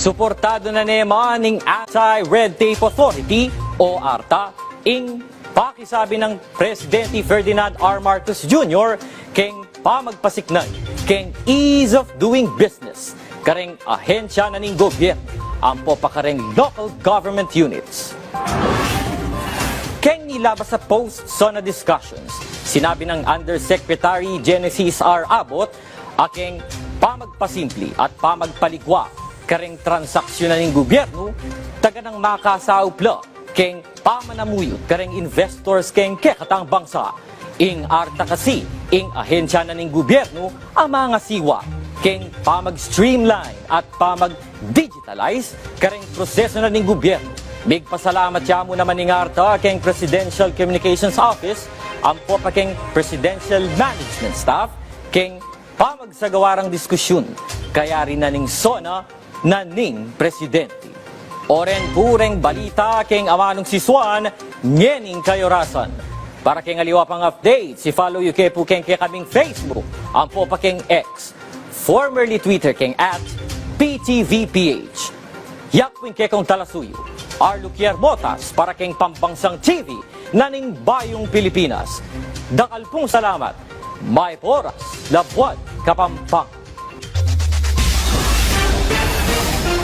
Suportado na naman ng Anti-Red Tape Authority o ARTA ing pakisabi ng Presidente Ferdinand R. Marcos Jr. keng pamagpasiknan keng ease of doing business kareng ahensya na ning gobyerno ampo pa kareng local government units. Keng nilabas sa post-SONA discussions, sinabi ng Undersecretary Genesis R. Abot aking pamagpasimple at pamagpaligwa kareng transaksyon na ning gobyerno taga ng makasaupla keng pamanamuyot kareng investors keng kekatang bangsa. Ing ARTA kasi, ing ahensya na ning gobyerno ang mga siwa keng pamag-streamline at pamag-digitalize kareng proseso na ning gobyerno. Big pasalamat siya mo naman ning ARTA keng Presidential Communications Office, ang po pa keng Presidential Management Staff, keng pamagsagawarang diskusyon, kaya rin na ning SONA na ning Presidente. Oren pureng balita keng amanong siswan, nyening kayorasan. Para keng aliwa pang update, si follow you kay po keng kaming Facebook, ang po pa keng X, formerly Twitter keng @PTVPH. Yakwing kekong talasuyo, Arlou Kier Motas para keng Pambansang TV na ning Bayong Pilipinas. Dakal pong salamat, may oras, Labuan, Kapampangan.